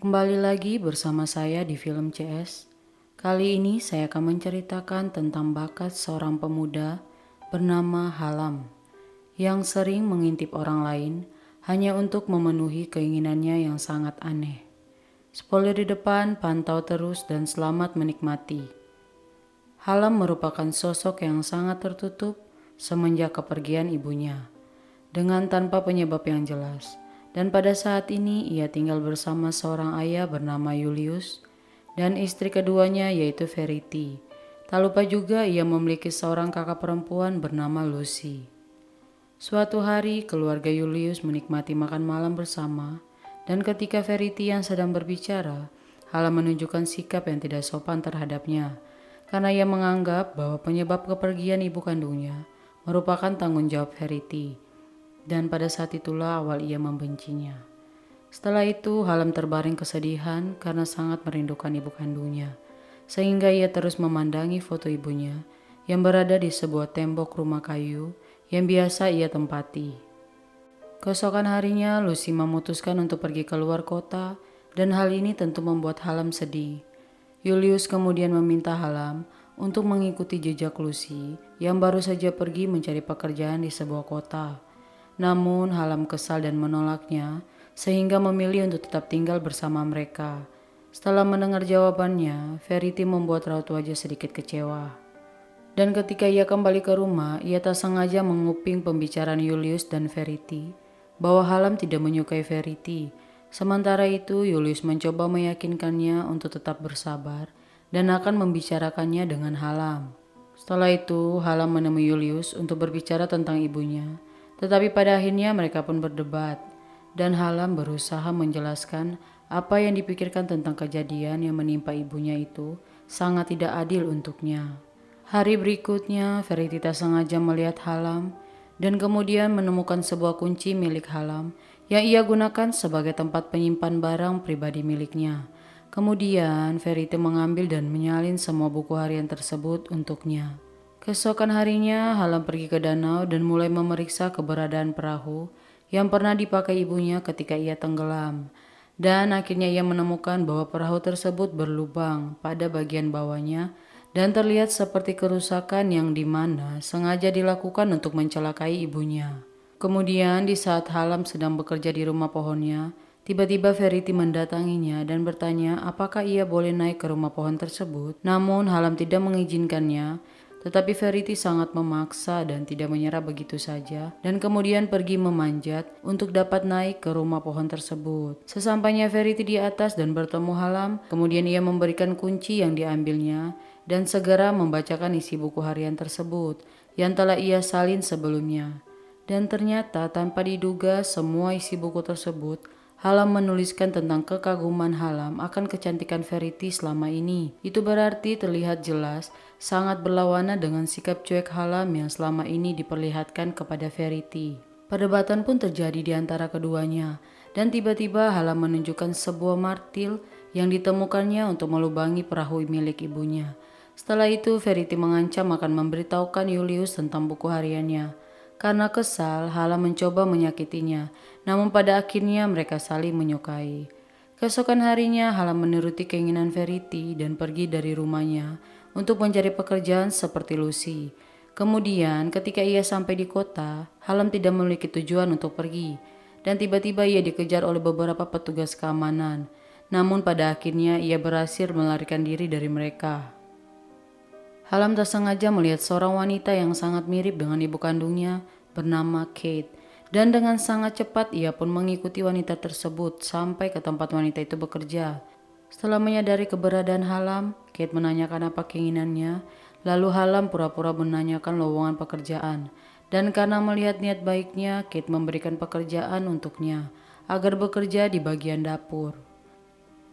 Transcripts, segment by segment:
Kembali lagi bersama saya di film CS. Kali ini saya akan menceritakan tentang bakat seorang pemuda bernama Halam yang sering mengintip orang lain hanya untuk memenuhi keinginannya yang sangat aneh. Spoiler di depan, pantau terus dan selamat menikmati. Halam merupakan sosok yang sangat tertutup semenjak kepergian ibunya, dengan tanpa penyebab yang jelas. Dan pada saat ini ia tinggal bersama seorang ayah bernama Julius dan istri keduanya yaitu Verity. Tak lupa juga ia memiliki seorang kakak perempuan bernama Lucy. Suatu hari keluarga Julius menikmati makan malam bersama dan ketika Verity yang sedang berbicara, Halam menunjukkan sikap yang tidak sopan terhadapnya karena ia menganggap bahwa penyebab kepergian ibu kandungnya merupakan tanggung jawab Verity. Dan pada saat itulah awal ia membencinya. Setelah itu, Halam terbaring kesedihan karena sangat merindukan ibu kandungnya. Sehingga ia terus memandangi foto ibunya yang berada di sebuah tembok rumah kayu yang biasa ia tempati. Keesokan harinya, Lucy memutuskan untuk pergi keluar kota dan hal ini tentu membuat Halam sedih. Julius kemudian meminta Halam untuk mengikuti jejak Lucy yang baru saja pergi mencari pekerjaan di sebuah kota. Namun Halam kesal dan menolaknya sehingga memilih untuk tetap tinggal bersama mereka. Setelah mendengar jawabannya, Verity membuat raut wajah sedikit kecewa. Dan ketika ia kembali ke rumah, ia tak sengaja menguping pembicaraan Julius dan Verity bahwa Halam tidak menyukai Verity. Sementara itu, Julius mencoba meyakinkannya untuk tetap bersabar dan akan membicarakannya dengan Halam. Setelah itu, Halam menemui Julius untuk berbicara tentang ibunya. Tetapi pada akhirnya mereka pun berdebat dan Halam berusaha menjelaskan apa yang dipikirkan tentang kejadian yang menimpa ibunya itu sangat tidak adil untuknya. Hari berikutnya, Verity tak sengaja melihat Halam dan kemudian menemukan sebuah kunci milik Halam yang ia gunakan sebagai tempat penyimpan barang pribadi miliknya. Kemudian Verity mengambil dan menyalin semua buku harian tersebut untuknya. Keesokan harinya, Halam pergi ke danau dan mulai memeriksa keberadaan perahu yang pernah dipakai ibunya ketika ia tenggelam. Dan akhirnya ia menemukan bahwa perahu tersebut berlubang pada bagian bawahnya dan terlihat seperti kerusakan yang dimana sengaja dilakukan untuk mencelakai ibunya. Kemudian di saat Halam sedang bekerja di rumah pohonnya, tiba-tiba Verity mendatanginya dan bertanya apakah ia boleh naik ke rumah pohon tersebut. Namun Halam tidak mengizinkannya. Tetapi Verity sangat memaksa dan tidak menyerah begitu saja dan kemudian pergi memanjat untuk dapat naik ke rumah pohon tersebut. Sesampainya Verity di atas dan bertemu Halam, kemudian ia memberikan kunci yang diambilnya dan segera membacakan isi buku harian tersebut yang telah ia salin sebelumnya. Dan ternyata tanpa diduga semua isi buku tersebut Halam menuliskan tentang kekaguman Halam akan kecantikan Verity selama ini. Itu berarti terlihat jelas sangat berlawanan dengan sikap cuek Halam yang selama ini diperlihatkan kepada Verity. Perdebatan pun terjadi di antara keduanya dan tiba-tiba Halam menunjukkan sebuah martil yang ditemukannya untuk melubangi perahu milik ibunya. Setelah itu Verity mengancam akan memberitahukan Julius tentang buku hariannya. Karena kesal, Halam mencoba menyakitinya, namun pada akhirnya mereka saling menyukai. Keesokan harinya, Halam menuruti keinginan Verity dan pergi dari rumahnya untuk mencari pekerjaan seperti Lucy. Kemudian, ketika ia sampai di kota, Halam tidak memiliki tujuan untuk pergi, dan tiba-tiba ia dikejar oleh beberapa petugas keamanan. Namun pada akhirnya ia berhasil melarikan diri dari mereka. Halam tak sengaja melihat seorang wanita yang sangat mirip dengan ibu kandungnya bernama Kate. Dan dengan sangat cepat ia pun mengikuti wanita tersebut sampai ke tempat wanita itu bekerja. Setelah menyadari keberadaan Halam, Kate menanyakan apa keinginannya. Lalu Halam pura-pura menanyakan lowongan pekerjaan. Dan karena melihat niat baiknya, Kate memberikan pekerjaan untuknya agar bekerja di bagian dapur.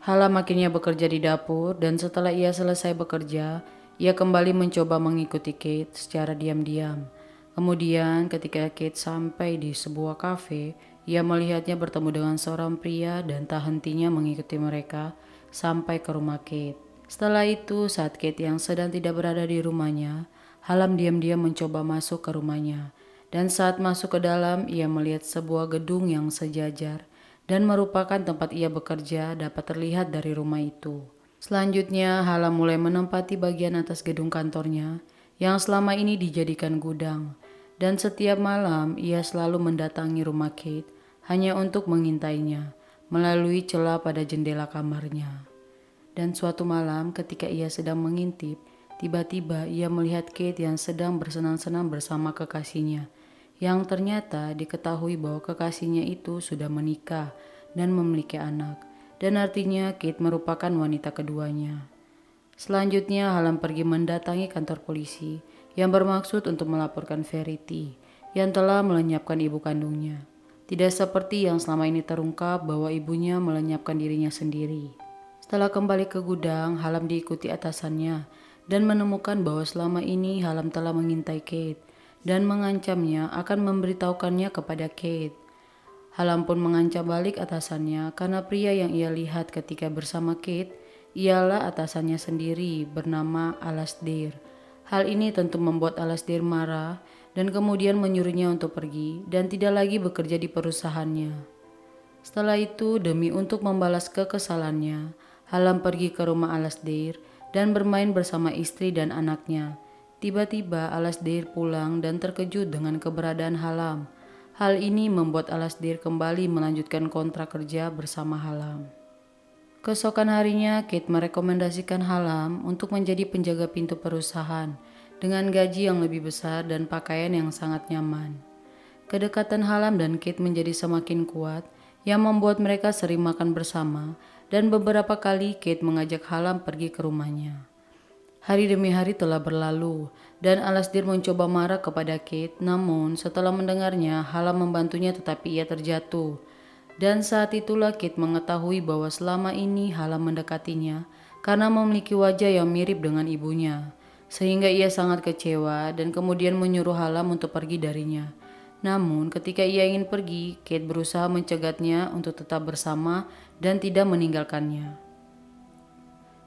Halam akhirnya bekerja di dapur dan setelah ia selesai bekerja, ia kembali mencoba mengikuti Kate secara diam-diam. Kemudian ketika Kate sampai di sebuah kafe, ia melihatnya bertemu dengan seorang pria dan tak hentinya mengikuti mereka sampai ke rumah Kate. Setelah itu, saat Kate yang sedang tidak berada di rumahnya, Halam diam-diam mencoba masuk ke rumahnya. Dan saat masuk ke dalam, ia melihat sebuah gedung yang sejajar dan merupakan tempat ia bekerja dapat terlihat dari rumah itu. Selanjutnya, Halam mulai menempati bagian atas gedung kantornya yang selama ini dijadikan gudang, dan setiap malam ia selalu mendatangi rumah Kate hanya untuk mengintainya melalui celah pada jendela kamarnya. Dan suatu malam ketika ia sedang mengintip, tiba-tiba ia melihat Kate yang sedang bersenang-senang bersama kekasihnya, yang ternyata diketahui bahwa kekasihnya itu sudah menikah dan memiliki anak, dan artinya Kate merupakan wanita keduanya. Selanjutnya, Halam pergi mendatangi kantor polisi yang bermaksud untuk melaporkan Verity yang telah melenyapkan ibu kandungnya. Tidak seperti yang selama ini terungkap bahwa ibunya melenyapkan dirinya sendiri. Setelah kembali ke gudang, Halam diikuti atasannya dan menemukan bahwa selama ini Halam telah mengintai Kate dan mengancamnya akan memberitahukannya kepada Kate. Halam pun mengancam balik atasannya karena pria yang ia lihat ketika bersama Kate ialah atasannya sendiri bernama Alasdair. Hal ini tentu membuat Alasdair marah dan kemudian menyuruhnya untuk pergi dan tidak lagi bekerja di perusahaannya. Setelah itu, demi untuk membalas kekesalannya, Halam pergi ke rumah Alasdair dan bermain bersama istri dan anaknya. Tiba-tiba Alasdair pulang dan terkejut dengan keberadaan Halam. Hal ini membuat Alasdair kembali melanjutkan kontrak kerja bersama Halam. Keesokan harinya, Kate merekomendasikan Halam untuk menjadi penjaga pintu perusahaan dengan gaji yang lebih besar dan pakaian yang sangat nyaman. Kedekatan Halam dan Kate menjadi semakin kuat yang membuat mereka sering makan bersama dan beberapa kali Kate mengajak Halam pergi ke rumahnya. Hari demi hari telah berlalu dan Alasdair mencoba marah kepada Kate, namun setelah mendengarnya Halam membantunya tetapi ia terjatuh. Dan saat itulah Kate mengetahui bahwa selama ini Halam mendekatinya karena memiliki wajah yang mirip dengan ibunya. Sehingga ia sangat kecewa dan kemudian menyuruh Halam untuk pergi darinya. Namun ketika ia ingin pergi, Kate berusaha mencegatnya untuk tetap bersama dan tidak meninggalkannya.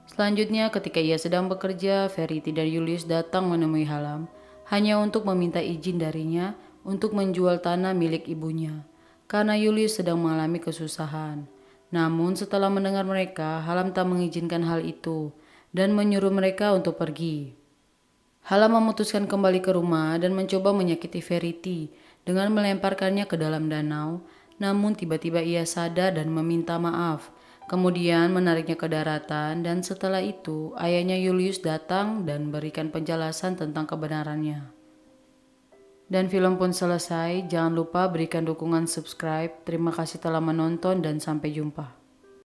Selanjutnya ketika ia sedang bekerja, Verity dan Julius datang menemui Halam hanya untuk meminta izin darinya untuk menjual tanah milik ibunya karena Julius sedang mengalami kesusahan. Namun setelah mendengar mereka, Halam tak mengizinkan hal itu dan menyuruh mereka untuk pergi. Halam memutuskan kembali ke rumah dan mencoba menyakiti Verity dengan melemparkannya ke dalam danau, namun tiba-tiba ia sadar dan meminta maaf. Kemudian menariknya ke daratan dan setelah itu ayahnya Julius datang dan berikan penjelasan tentang kebenarannya. Dan film pun selesai, jangan lupa berikan dukungan subscribe. Terima kasih telah menonton dan sampai jumpa.